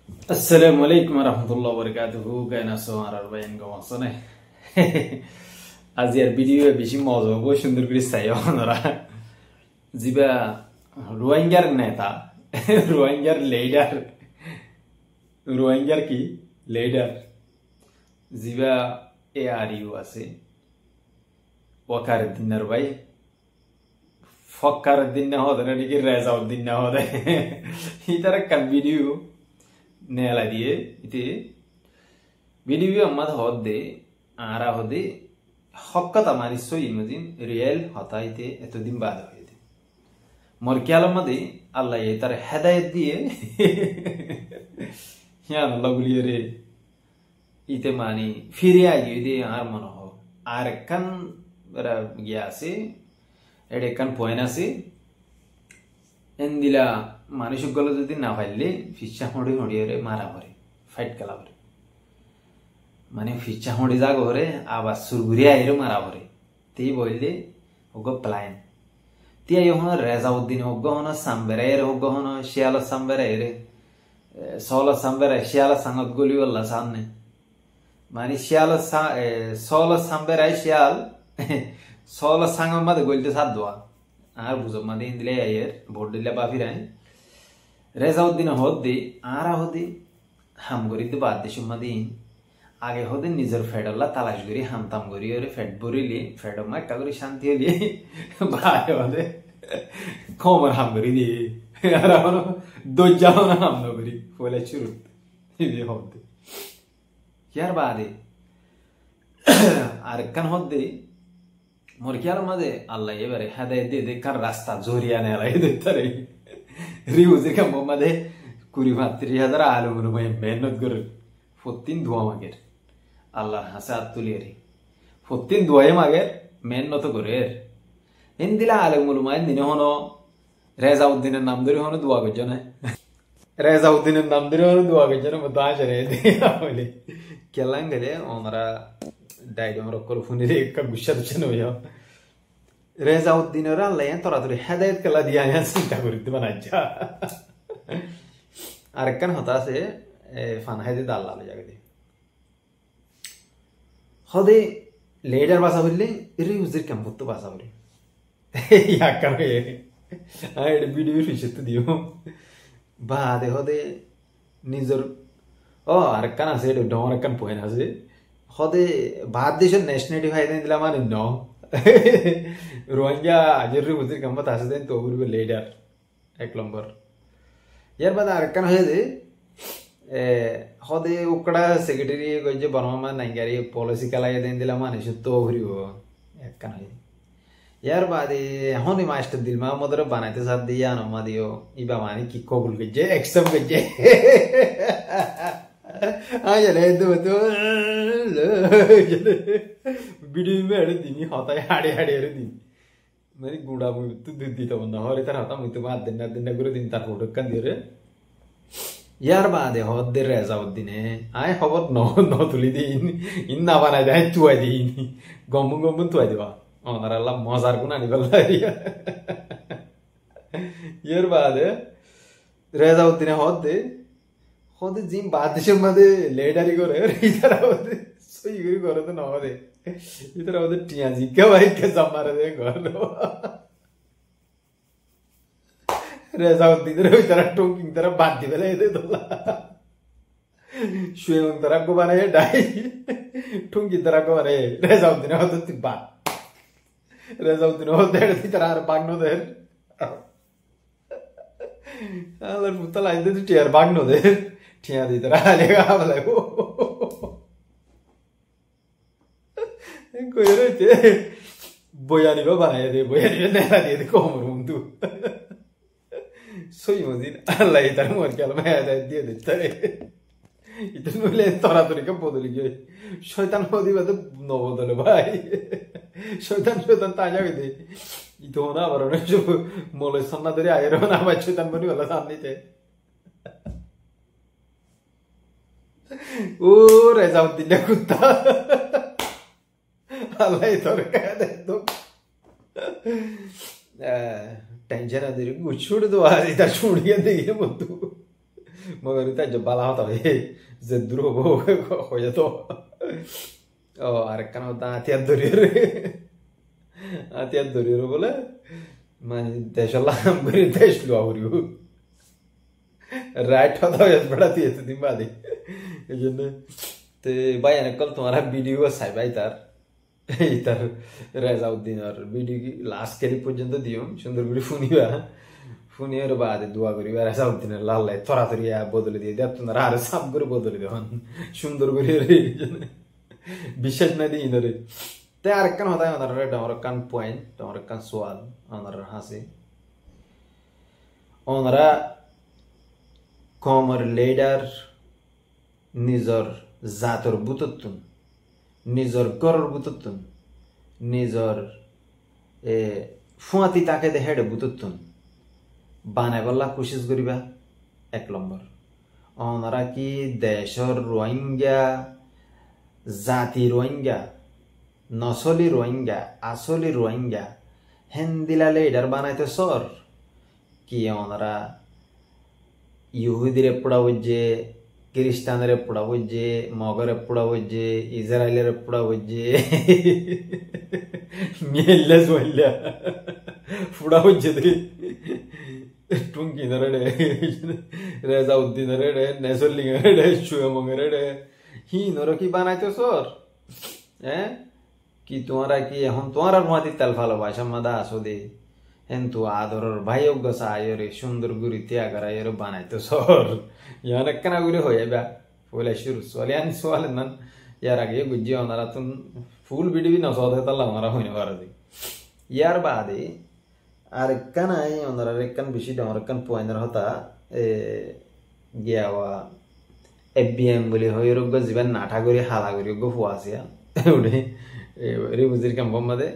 Assalamualaikum warahmatullahi wabarakatuh. Kena soal arbain gawasan Aziar video bisi mauzo bo sundur kris saya onora. Ziba Rohingya neta, Rohingya leader, Rohingya ki leader. Ziba ARU ase. Wakar dinner bay. Fakar dinner hoda ni ki reza dinner hoda. Itara kan video. नेला दिए इते video भी अम्मा होदे आरा होदे हक्का तमारी so imagine real होता इते एतो दिन बाद हुए थे मोर क्या लम्मा दे अल्लाह ये तारे हिदायत दिए यार लगुलिये रे इते मानी फिर आगे इते आर मनो हो आर कन बरा गया से एडे कन पॉइंट से एंडिला मानुषिक गलो যদি না পাইলে ফিচ্চা হড়ি হড়িয়ে মারা পড়ে ফাইট খেলা পড়ে মানে ফিচ্চা হড়ি জাগ হরে আবার সুরগুরি আইরে মারা পড়ে তেই বইলে ওগো প্ল্যান তিয়া ইহন রেজাউদ্দিন ওগো হন সামবেরাইরে ওগো হন শিয়াল সামবেরাইরে সোলা সামবেরা শিয়াল সাঙ্গত গলি আল্লাহ সামনে মানে শিয়াল সোলা সামবেরাই শিয়াল সোলা সাঙ্গ মাদে গলতে সাদ দোয়া আর বুঝো মাদে ইন্দিলে আইয়ের ভোট দিলে বাফিরাই रेजाउद्दीन होदे आरा होदे हम गरीब बाद देशों मदीन आगे होदे निजर फेडल्ला तलाश गरी हम तम गरी और फेड बोरीली फेडो में टगरी शांति होली बाय होदे कौमर हम गरी दी आरा होनो दो जाओ ना हम नो गरी बोले शुरू ये होदे यार बादे आर कन होदे मोर क्या मदे अल्लाह ये बारे हदायत दे कर रास्ता जोरिया ने लाई देता रही रिव्यूज का मोमदे कुरी मात्री हज़ार आलू मनु मैं मेहनत कर फोर्टीन दुआ मागर अल्लाह हसात तुलियरी फोर्टीन दुआये मागर मेहनत तो करे इंदिला आलू मनु मैं दिने होनो रेजाउद्दीन नाम दरी होनो दुआ कर जाना रेजाउद्दीन नाम दरी होनो दुआ कर जाना मैं दांच रहे थे बोले क्या लंगले हमारा डायरी में रखकर फुनी रे का गुस्सा तो चनो यार रेजाउद्दीन और अल्लाह यार तोरा तुरे हिदायत कला दिया यार सिंटा करी तो बना जा आरकन होता से फान है दाल लाले जाके दे होदे लेडर बासा बोले इरे उजर कम बुत्तो बासा बोले यार करो ये आये वीडियो फिशत दियो बादे होदे निजर ओ आरकन आसे डोंगर कन पोएना से होदे बाद देशों नेशनलिटी फायदे दिला माने नो रोहिंग्या आजर्री उधर कम्बत आसे तो उधर लेडर एक नंबर यार बात आरकन है दे होदे उकड़ा सेक्रेटरी को जो बनवा नाइंगारी पॉलिसी कला ये दिन दिला माने शुद्ध उभरी हो एक कन है यार बात होने मास्टर दिल में मदर बनाते साथ दिया ना मादियो इबा माने की कोबुल के जे एक्सेप्ट के जे हाँ यार तो वीडियो में अड़े दिनी होता है हाड़े हाड़े अड़े दिन मेरी गुड़ा मुझे तो दूधी तो बंदा हो रही था होता मुझे तो बात दिन गुरु दिन तार फोटो कर दिए रे यार बात है होत देर रेजाउद्दीन है आए खबर नौ तुली दी इन ना बना जाए तू आई दी गम्बू तू आई दी बा और अल्लाह मज़ार को ना निकल रही है यार बात है रेजाउद्दीन होते जिम बाद देशों मधे लेडरी को रहे इधर होते सो ये करो तो ना होते इधर होते टियां जी क्या भाई क्या समारे दे करो रेजाउद्दीन इधर टोकिंग तरह बांधी वाले इधर तो ला शुएं तरह को बने डाई टोंगी तरह को बने रेजाउद्दीन होते तिब्बा रेजाउद्दीन होते इधर बागनो दे अल्लाह मुतला इधर टियर बागनो दे ठिया दी तरह आलेगा वाला वो कोई रहते बोयानी को बनाया दे बोयानी ने नया दे देखो मरूम तू सोई मजीन अल्लाह इधर मोर क्या मैं आया दिए देता है इधर नूले तोरा तो निकल बोल लिया शैतान होती बात नो बोल भाई शैतान ताजा भी दे इतो ना बरोने जो मोले सन्ना तेरे आये रहो ना बच्चे शैतान बनी वाला सामने थे ओ रेजाउद्दीन कुत्ता अल्लाह इधर कह दे तो टेंशन आ तेरी कुछ छोड़ दो आज इधर छोड़ दिया देखिए मुद्दू মগর তাই বালা হতা যে দূর হবো হয়ে যেত ও আরেকখান হতা হাতিয়ার ধরিয়ে বলে মানে দেশের লাগাম করে দেশ লোয়া করিব রাইট হতা হয়ে বেড়াতে এতদিন বাদে এই জন্য তো ভাই অনেকল তোমার ভিডিও চাইবাই তার রেজাউদ্দিনের ভিডিও লাস্ট ক্লিপ পর্যন্ত দিও সুন্দর করে শুনিয়ে বাদে দোয়া করি রেজাউদ্দিনের লাল্লাই তরাতরি বদলে দিয়ে দেখ তোমরা আরো সাপ করে বদলে দেওয়ান সুন্দর করে বিশ্বাস না দিই ধরে তাই আরেকখান হতায় আমার কান পয়েন্ট আমার কান সোয়াল আমার হাসি ওনারা কমর লিডার নিজর জাতর বুতত্তুন নিজর গরর বুতত্তুন নিজর ফুয়াতি তাকে দেহেডে বুতত্তুন বানাই বললা কোশিশ করিবা 1 নম্বর ওনারা কি দেশর রোহিঙ্গা জাতি রোহিঙ্গা নসলি রোহিঙ্গা আসলি রোহিঙ্গা হেন্দিলা লিডার বানাইতে সর কি ওনারা ইহুদিরে পোড়াবজ্জে খ্রিস্টানের পোড়াবজ্জে মগরে পোড়াবজ্জে ইসরায়েলের পোড়াবজ্জে মেল্লাস মহিলা পোড়াবজ্জে দে টুঙ্কি ধরে রেজাউদ্দিন রে নেসল্লিং রে সুয়মঙ্গের রে হি নর কি বানাইতে সর হ্যাঁ কি তোমারা কি এখন তোমার মাটি তেল ভালোবাসা মাদা আসো দে হেন্তু আদরর ভাই অজ্ঞসা আয়রে সুন্দর গুড়ি ত্যাগার আয়রে বানাইতো সর ইয়ান একখানা গুড়ি হয়ে বা বলে শুরু সোয়ালিয়ান সোয়াল নান ইয়ার আগে বুঝি ওনারা তো ফুল ভিডিও না সদে তাল্লা ওনারা হইনে পারে দি ইয়ার বাদে আর একখানাই ওনারা একখান বেশি ডাঙর একখান পয়েন্টের হতা গিয়াওয়া FBM বলে হয়ে রোগ জীবন নাঠা করে হালা করি গো ফুয়া আসিয়া উঠে রিবুজির ক্যাম্পর মধ্যে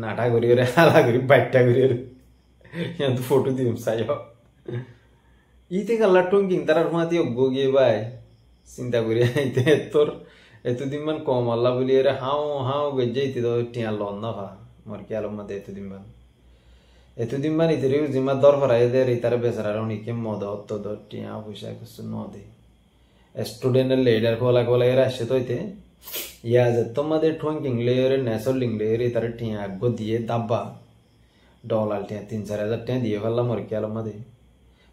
নাঠা করি ওরে হালা করি বাইটটা করি তো ফটো দিম চাই ইতে কাল্লা টঙ্কিং তার মাতি অজ্ঞ গিয়ে বাই চিন্তা করি আইতে তোর এতদিন মান কম আল্লাহ বলি এর হাও গেজে ইতে তো টিয়া লন না ভা মর কি আলম মধ্যে এতদিন মান ইতে জিম্মা দর ফরাই দে ইতারে বেচারা অনেকে মদ তো দর টিয়া পয়সা কিছু ন দে স্টুডেন্টের লিডার খোলা এর আসছে তো ইতে ইয়া যে তোমাদের টঙ্কিং লেয়ারে নেসলিং লেয়ারে তার টিয়া আগ্য দিয়ে দাব্বা ডলার টিয়া 3-4 হাজার টিয়া দিয়ে ফেললাম মর কি আলম মধ্যে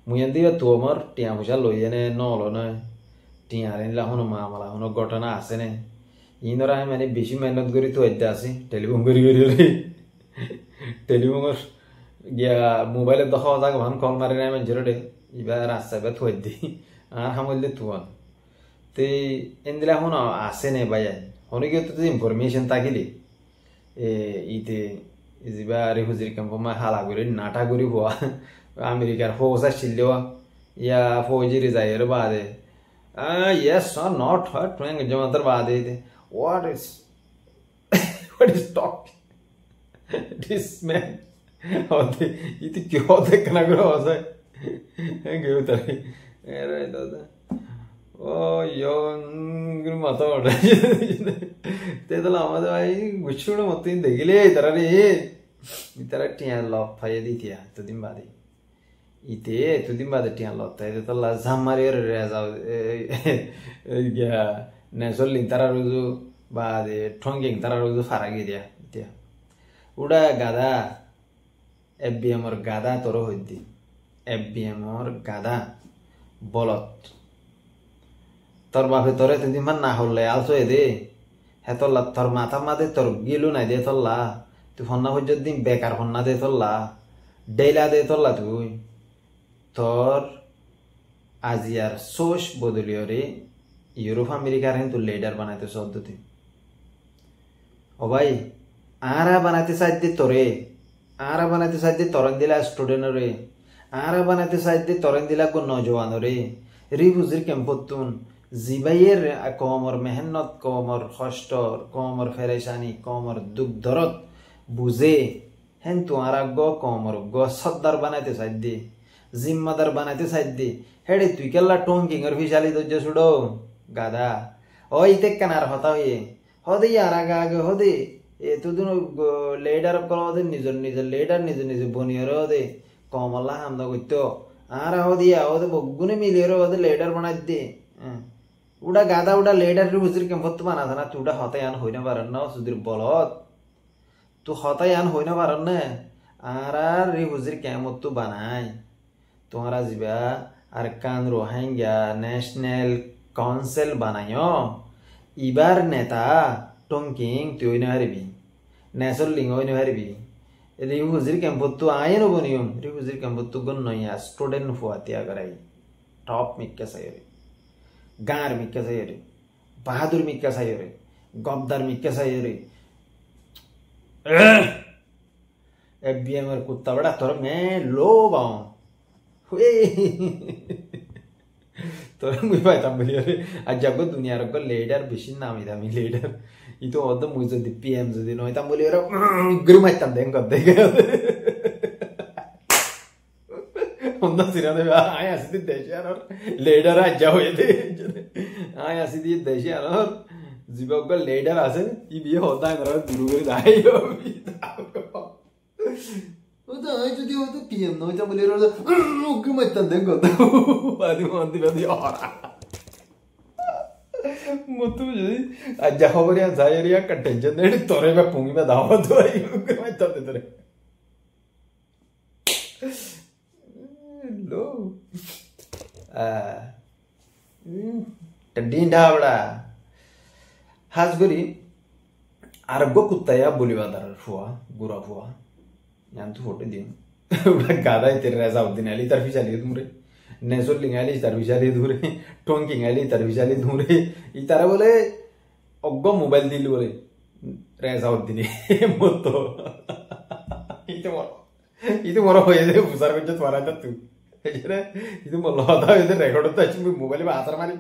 মুয়ান দিয়ে তো আমার টিয়া পয়সা লইয়ে নে নল নয় টিয়া আনলা হনো মামলা হনো ঘটনা আছে নে ইনরা মানে বেশি মেহনত করি তো এদ্দা আছে টেলিফোন করি টেলিফোনের গিয়া মোবাইলে দেখা যাক ভান কল মারি নাই মানুষের দে এবার রাস্তা এবার থই দি আর হামলে তুয়ান তে এন্দিলা হন আছে নে ভাই অনেকে তো ইনফরমেশন থাকিলি ইতে যিবা রিফিউজি ক্যাম্প মা হালা করে নাটা করি হওয়া আমেরিকার ফৌজ আসছিল ইয়া ফৌজিরে যায় এর বাদে yes or not hurt when jamatar baade the what is talk this man hote iti kyo hote kana karo hosa geu tare era dada oh yo gru mata ora te dala amade bhai guchhudo motin dekhile tarare itara tiya love phaiye ditia to din bade ite এতদিন বাদে টিয়া লতা এটা তো লাজাম মারি রেজাও নেসলিং তারা রোজু বাদে ঠঙ্গিং তারা রোজু ফারাগি দিয়া এতিয়া উড়া গাদা FBM ওর গাদা তোর হইদি FBM ওর গাদা বলত তোর বাপে তোর এতদিন মান না হলে আলসো দে হে তোল্লা তোর মাথা মাদে তোর গিলু নাই দে তোল্লা তুই হন্না হজ্জত দিন বেকার হন্না দে তোল্লা ডেইলা দে তোল্লা তুই তোর আজিয়ার সোশ বদলিয়রে ইউরোপ আমেরিকার কিন্তু লিডার বানাইতে পদ্ধতি ও ভাই আরা বানাইতে চাইতে তোরে আরা বানাইতে চাইতে তরং দিলা স্টুডেন্টরে আরা বানাইতে চাইতে তরং দিলা কোন নজওয়ানরে রিফিউজির ক্যাম্পতুন জিবাইয়ের কমর মেহনত কমর কষ্ট কমর ফেরেশানি কমর দুঃখ দরদ বুঝে হেন তোমারা কমর সর্দার বানাইতে চাইতে জিম্মাদার বানাইতে চাইতে হেডে তুই কেল্লা টঙ্কিং এর ফিসালি তো ছুড়ো গাদা ওই তে কেনার হতা হয়ে হদে আর আগে হদে এতদিন লিডার কল হদে নিজের লিডার নিজে বনিয়র হদে কমলা হামদা করতো आरा हो दिया वो तो बग्गुने मिले रो वो तो लेडर बना दे उड़ा गादा उड़ा लेडर रे हुजूर के फत्तु बना था ना तू उड़ा होता यान होइना पारन ना सुधीर बोलत तू होता यान होइना पारन ना आरा रे हुजूर के मत्तु बनाई तुम्हारा जिबा अरकान रोहिंग्या नेशनल काउंसिल बनायो इबार नेता टोंकिंग तुई ना हरबी नेशनल लिंगोई ना हरबी रे हुजूर के फत्तु आये नो बनियम रे हुजूर के फत्तु गन नया स्टूडेंट फुआतिया कराई टॉप मिक्के सयरे गार मिक्के सयरे बहादुर मिक्के सयरे गब्दार मिक्के सयरे एफबीएम और कुत्ता बड़ा तोर मैं लो बाऊं हुए तोर मुझे पता बोली अरे आज जब दुनिया रखो लेडर बिशिन नाम इधर मी ladder itu ada muncul di PM jadi no itu mulai orang gerumah tandeng kau deh onda sirah deh ayah sih desain or leader aja हो ये ayah sih di desain or जिबा को leader आसे ये भी होता है मेरा गुरु के दाई हो वो तो आज जो वो तो PM no itu mulai orang gerumah tandeng kau tuh बादी मांदी बादी orang मत मुझे आज खबर यार जाए रिया का टेंशन नहीं तोरे में पुंगी में दावत हो आई मैं तब दे तोरे लो टड्डी ढाबड़ा हासगुरी आरगो कुत्ता या बोलीवादार फुआ गुरा फुआ यान तू फोटो दी गादा तेरे ऐसा उद्दिन अली तरफी चली तुमरे नेसोल लिंगाली तरविशाली दूरे टोंकिंगाली तरविशाली दूरे इतारा बोले अग्गो मोबाइल दिल बोले रेसा उद्दिनी मोतो इतो मोरो होये दे बुसार को जत वारा तू एजरे इतो मोल्ला होता इतो रेकॉर्ड होता है मोबाइल में आतर मारी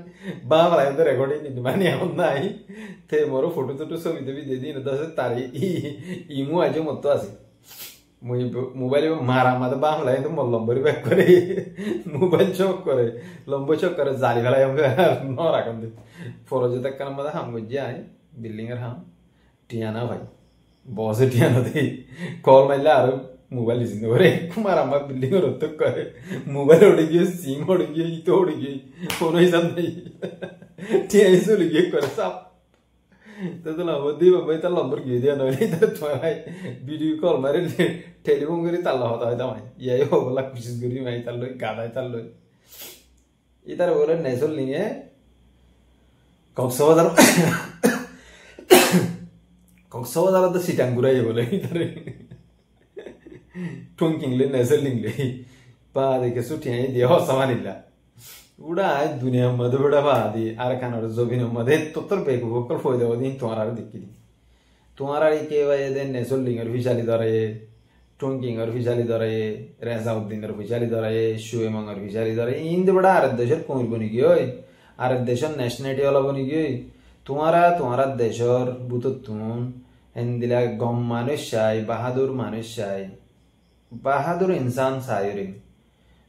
बा वाला इतो रेकॉर्डिंग नहीं मानी हम नहीं थे मोरो फोटो तो सब इतो भी दे दी न दस तारी इमु आजो मोतो आसी मुझे मोबाइल में मारा मत बाम लाइन तो मोल लंबरी बैक करे मोबाइल चौक करे लंबो चौक करे जाली वाला हम नौ रखन दे फौरज तक करना मत हम गुज्जे आए बिल्डिंगर हम टियाना भाई बॉस टियाना दे कॉल माइला आरो मोबाइल इसी ने करे कुमार हम बिल्डिंगर तो करे मोबाइल उड़ गया सिम उड़ गया इतो उड़ गया फोन ही सब नहीं टिया इसे उड़ गया करे सब तो ला वो दी बाबा इतना लंबर गिर दिया नॉइली इधर तुम्हारा वीडियो कॉल मारे टेलीफोन करी ताला होता है तमाम ये हो बोला कुछ करी मैं इतना लोग गाना इतना लोग इधर बोले नेशनल लिंग है कौक्सवादार तो सिटांगुरा ये बोले इधर टोंकिंग ले नेशनल लिंग ले बाद के सुटियां ये दिया हो समान इल्ला उड़ा आज दुनिया मधु बड़ा बादी आरकान और जोबिन मधे तोतर पे को कल फोय दे दिन तुम्हारा दिक्की तुम्हारा के वजह दे नेशनल लिंग और विशाली दरे टोंकिंग और विशाली दरे रेसाउद्दीन और विशाली दरे शुएमंग और विशाली दरे इंद बड़ा आरत देशर कोई बनी गयो आरत देशर नेशनलिटी वाला बनी गयो तुम्हारा देशर बुतुन हिंदिला गम मानुष्य बहादुर इंसान सायुरी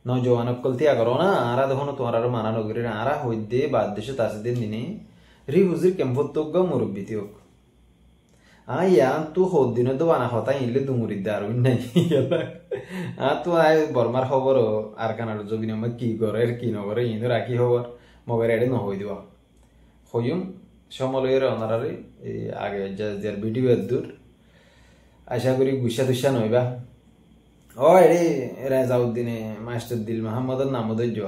नौजवान कलतिया करो ना आरा देखो तुम्हारा माना नगरी आरा होइदे बाद देश तासे दिन दिने री हुजूर केम्फोत्तो ग मुरब्बितियोक या तू हो दिन तो वाना होता इनले दुमुरिदार नहीं यला तू आय बर्मार खबर आरकानार जोबिन म की करे की न करे इन राखी खबर मगर एडे न होई दिवा होयुम समलयर अनारारे आगे जर वीडियो दूर आशा करी गुस्सा दुस्सा नइबा ओ एडी रेजाउद्दीन मास्टर दिल मोहम्मद नाम दे जो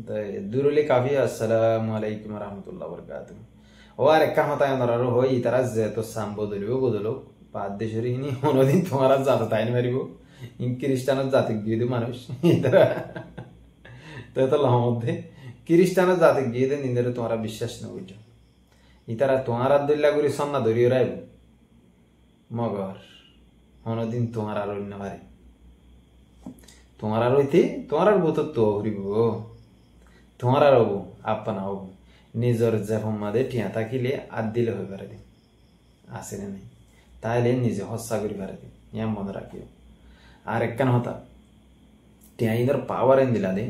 तो दूरले काफी अस्सलाम वालेकुम रहमतुल्लाह बरकातहू ओ आर एक होता है नरारो हो ई तरह जे तो सांबो दलियो गोदलो बाद देशरी नी होनो दिन तुम्हारा जाता ताइन मारिबो इन क्रिश्चियन जाति गिदे मानुष इधर तो लहमदे क्रिश्चियन जाति गिदे निंदरे तुम्हारा विश्वास न होइजो ई तरह तुम्हारा दिल्ला गुरी सन्ना धरियो राइबो मगर होनो दिन तुम्हारा रोइन मारे तुम्हारा रोइते तुम्हारा बहुत तो हरिबो तुम्हारा रबो अपना हो निजर जेफम मादे टिया ताकिले आदिले होय पारे दे आसेने नहीं ताइले निजे हस्सा करि पारे दे या मन राखियो आर एकन होता टिया इधर पावर इन दिला दे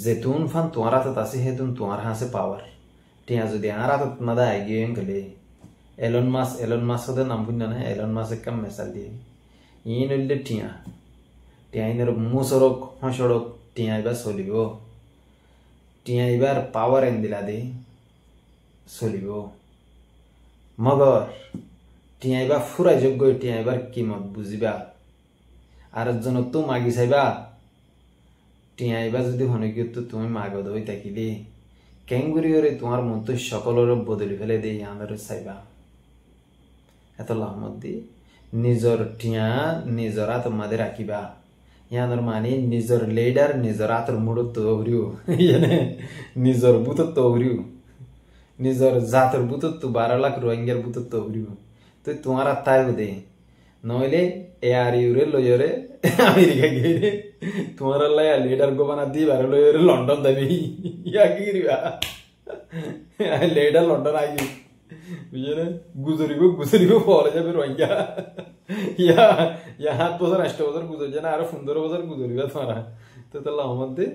जैतून फन तुम्हारा तो तासे है तुम्हारा हां से पावर टिया जो दे आरा तो नदा आगे गले एलन मास होदे नाम बुन्ना ना एलन मास कम मिसाल दिए इन उल्ले टिया টিয়াইনের মুসরক হসড়ক টিয়াইবা চলিব টিয়াইবার পাওয়ার এন দিলা দি চলিব মগর টিয়াইবা ফুরাই যোগ্য টিয়াইবার কিমত বুঝিবা আর একজন তো মাগি চাইবা টিয়াইবা যদি হনকি তো তুমি মাগদ হয়ে থাকিলি কেঙ্গুরি করে তোমার মন তো সকলের বদলি ফেলে দিয়ে আনার চাইবা এত লাহমত দি নিজর টিয়া নিজর হাত মাঝে রাখিবা ইয়ানোর মানে নিজর লিডার নিজর হাতের মুড়ত তহরিও নিজর বুতত তহরিও নিজর জাতর বুতত 12 লাখ রোহিঙ্গার বুতত তহরিও তো তোমার তাই দে নইলে এয়ার ইউরে লইরে আমেরিকা গিয়ে তোমার লিডার গোবানা দি বারে লইরে লন্ডন দেবি ইয়া কি করিবা লিডার লন্ডন আইবি বুঝলে গুজরিব পরে যাবে রোহিঙ্গা ইয়া 7 বছর 8 বছর গুজরছে না আরো 15 বছর গুজরিবা তোমারা তো তাহলে আমাদের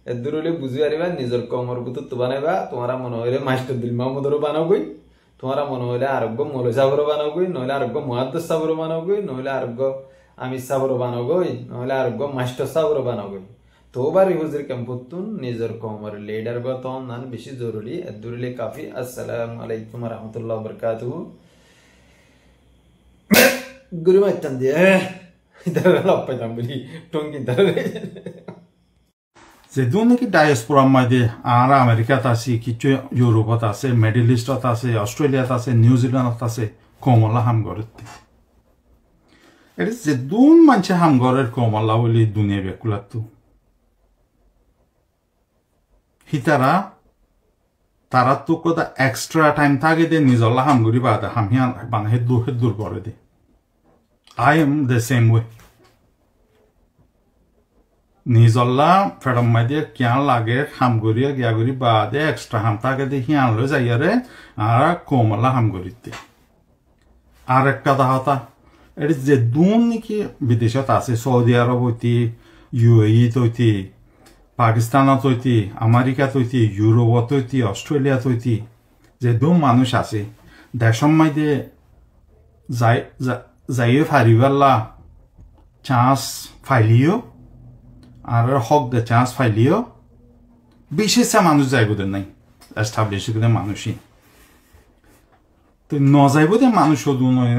এদুর হলে বুঝি পারিবা নিজের কমর বুতত বানাইবা তোমারা মনে হইলে মাস্টার দিল মাহমুদরও বানাও গই তোমারা মনে হইলে আরোগ্য মৌলী সাবরও বানাও গই নইলে আরোগ্য মুহাদ্দিস সাবরও বানাও গই নইলে আরোগ্য আমির সাবরও বানাও গই নইলে আরোগ্য মাস্টার সাবরও বানাও গই তো বারি হুজুর কেমপুতুন নিজের কমর লিডার গত নান বেশি জরুরি এদুর হলে কাফি আসসালামু আলাইকুম ওয়া রাহমাতুল্লাহি ওয়া বারাকাতুহু গুরু মাইতান দিয়ে ইদার লাপ্পা জামবলি টঙ্গি দার যে নাকি ডায়াসপোরার মধ্যে আর আমেরিকাত আছে কিছু ইউরোপত আছে মিডল ইস্টত আছে অস্ট্রেলিয়াত আছে নিউজিল্যান্ডত আছে কমলা হামগরতে এটা যে মানুষে হামগরের কমলা বলি দুনিয়া বেকুলাতো হিতারা তারা তো কথা এক্সট্রা টাইম থাকে দে নিজলা হামগরি বাদা হামিয়া বানহে দূর করে দে I am the same way নিজল্লা ফেরম মাইদে কিয়ান লাগে হামগরিয়া গিয়াগরি বাদে এক্সট্রা হাম থাকে দে হিয়ান লো যাইয়ারে আর কমলা হামগরিতে আর একটা দাহতা এটি যে নাকি বিদেশত আছে সৌদি আরব হইতে ইউএই হইতে পাকিস্তানত হইতে আমেরিকাত হইতে ইউরোপত হইতে অস্ট্রেলিয়াত হইতে যে মানুষ আছে দেশম মাইদে যাইয়ে ফারিবাল্লা চান্স ফাইলিও আর হক দে চান্স ফাইলিও বিশেষা মানুষ যাইব দে নাই এস্টাবলিশ করে মানুষই তো নজাইব দে মানুষ নয়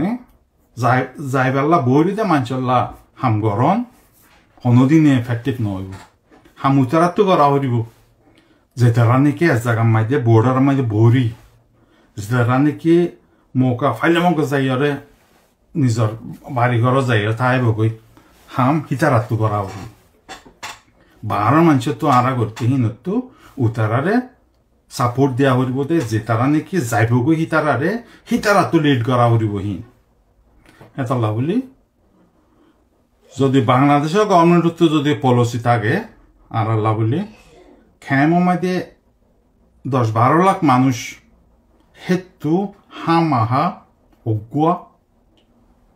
যাইবাল্লা বইরি দে মানুষল্লা হামগরণ কোনোদিনে এফেক্টিভ নহব হামুতারাতো করা হরিব যে তারা নাকি এক জায়গা মাইদে বর্ডার মাইদে বরি যে তারা নাকি মৌকা ফাইলে মৌকা যাইরে নিজর বাড়ি ঘর যাইরে তাইব গই হাম হিতারাতো করা হরিব বাহার মানুষের তো আরা করতে হিনতো উতারারে সাপোর্ট দেওয়া হরিব দে যে তারা নাকি যাইবগৈ হিতারাতো লিড করা হরিব হিন এতলা বলি যদি বাংলাদেশের গভর্নমেন্ট যদি পলিসি থাকে আর আল্লাহ বলি খেমো মাঝে 10-12 লাখ মানুষ হেতু হামাহা অগুয়া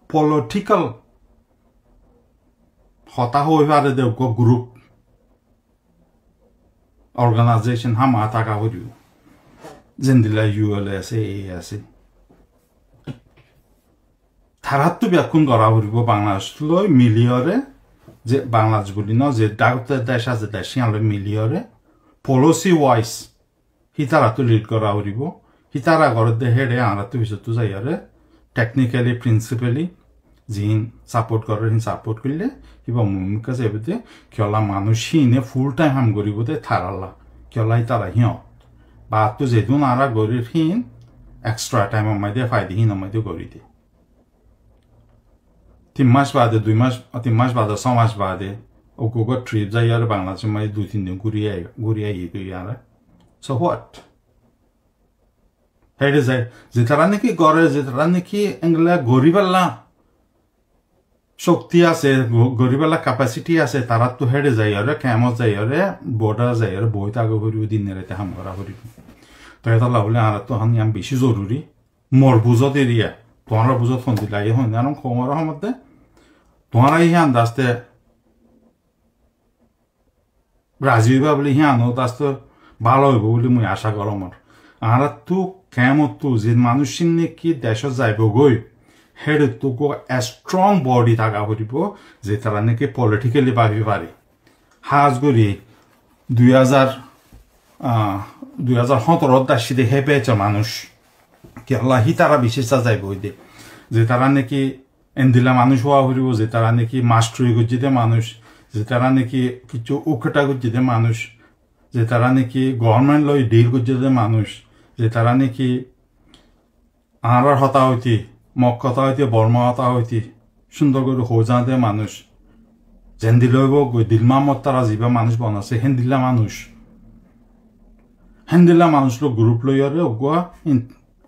পলিটিক্যাল হতা হয়ে পারে দে গ্রুপ অর্গানাইজেশন হামা থাকা হরিও যেদিলা ইউএল আছে এই আছে তারাতো ব্যাকুন করা হরিব বাংলাদেশ লই মিলিয়রে যে বাংলাদেশ বলি ন যে ডাক্তার দেশ আছে দেশ মিলিয়রে পলিসি ওয়াইজ হিতারাতো লিড করা হরিব হিতারা ঘরতে হেডে আনাতো পিছতো যাইয়ারে টেকনিক্যালি প্রিন্সিপালি যিন সাপোর্ট করে হিন সাপোর্ট করলে কিবা মুমিকা যাইবতে কিয়লা মানুষ হিনে ফুল টাইম হাম করিব দে থারালা কিয়লা হিতারা হিয় বা তো যেদিন আরা গরির হিন এক্সট্রা টাইম আমাদের ফায়দা হিন আমাদের গরি দে 3 মাস বাদে 2 মাস 3 মাস বাদে 6 মাস বাদে ও গোগো ট্রিপ যাইয়ার বাংলাদেশে মাই 2-3 দিন ঘুরিয়ে ইয়ারা সো হোয়াট হেডে যায় যে তারা নাকি গড়ে যে তারা নাকি এঙ্গলা গরিবাল্লা শক্তি আছে গরিবাল্লা ক্যাপাসিটি আছে তারা তো হেডে যাইয়ারে কেমত যাইয়ারে বর্ডার যাইয়ারে বইতে আগে করিব দিন রাতে হাম করা করিব তো এটা লাভলে আর তো হানি আমি বেশি জরুরি মোর বুঝত এরিয়া তোমার বুঝত ফোন দিলা এই হয় না খবর মধ্যে তোমার এই আন্দাজতে রাজি হইবা বলে হিয়ান আস্তে ভালো হইব বলে মুই আশা করম আর তো কেমত তো যে মানুষ নাকি দেশ যাইব গই হেড তোকো এ স্ট্রং বডি থাকা হরিব যে তারা নাকি পলিটিক্যালি ভাবি পারে হাজ করি 2017 দাসিদে হে পেয়েছে মানুষ কি আল্লাহ হি তারা বিশেষা যাইব দে যে তারা নাকি এন্দিলা মানুষ হওয়া হরিব যে তারা নাকি মাস্টরি গুজিতে মানুষ যে তারা নাকি কিছু উখটা গুজিতে মানুষ যে তারা নাকি গভর্নমেন্ট লই ডিল গুজিতে মানুষ যে তারা নাকি আনার হতা হইতি মক কথা হইতে বর্মা হতা হইতি সুন্দর করে হৌজাতে মানুষ যেন দিলইব দিলমামত তারা যিবা মানুষ বনাছে হেন্দিলা মানুষ লোক গ্রুপ লইয়ারে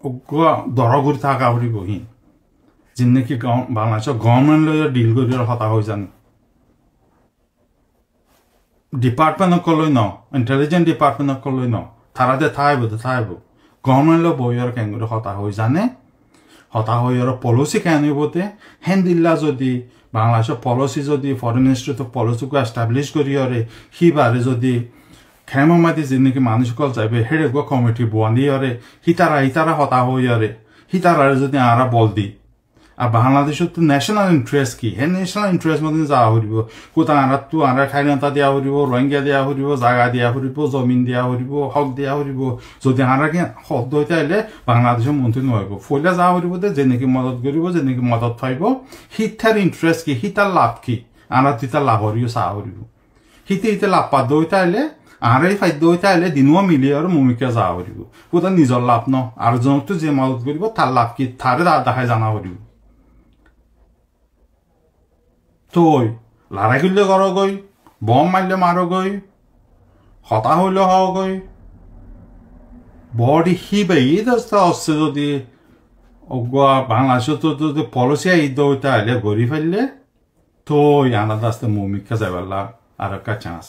অগুয়া দরগুড়ি থাকা হরিব হিন যিন নাকি বাংলাদেশের গভর্নমেন্ট লইয়ার ডিল করিয়ার হতা হয়ে যান ডিপার্টমেন্ট কলই ন ইন্টেলিজেন্ট ডিপার্টমেন্ট কলই ন তারাতে থাইব গভর্নমেন্ট লো বইয়ার কেঙ্গুরে হতা হয়ে জানে হতা হইয়ার পলিসি কেনিবতে হেন্দিল্লা যদি বাংলাদেশের পলিসি যদি ফরেন মিনিস্ট্রি পলিসিকে এস্টাবলিশ করিয়ারে হিবারে যদি খেমামাতি যে নাকি মানুষকল যাইবে হেড়ে গো কমিটি বনিয়ারে হিতারা হতা হইয়ারে হিতারারে যদি আরা বল দি আর বাংলাদেশের তো ন্যাশনাল ইন্টারেস্ট কি হে ন্যাশনাল ইন্টারেস্ট মধ্যে যাওয়া হরিব কোথা আরা ঠাইনাতা দিয়া হরিব রোহিঙ্গা দিয়া হরিব জাগা দিয়া হরিব জমিন দিয়া হরিব হক দিয়া হরিব যদি আরা কি শব্দ হইতে আইলে বাংলাদেশের মন্ত্রী নহব ফইলা যাওয়া হরিব যে নাকি মদত করিব যে নাকি মদত পাইব হিতার ইন্টারেস্ট কি হিতার লাভ কি আরা তিতার লাভ হরিব চাওয়া হরিব হিতে লাভ পাদ হইতে আইলে আরাই ফাইদ্য হইতে আইলে দিনুয়া মিলি আর ভূমিকা যাওয়া হরিব কোথা নিজের লাভ ন আর জনক যে মদত করিব তার লাভ কি তারে দেখায় জানা হরিব তই লড়াই করলে করো গই বম মারলে মারো গই হতা হইলে হও গই বডি হিবে আসছে যদি বাংলাদেশে তো যদি পলিসি আইদ হইতে আইলে গড়ি ফেললে তই আনাদ আসতে মমিকা যাবার আর একটা চান্স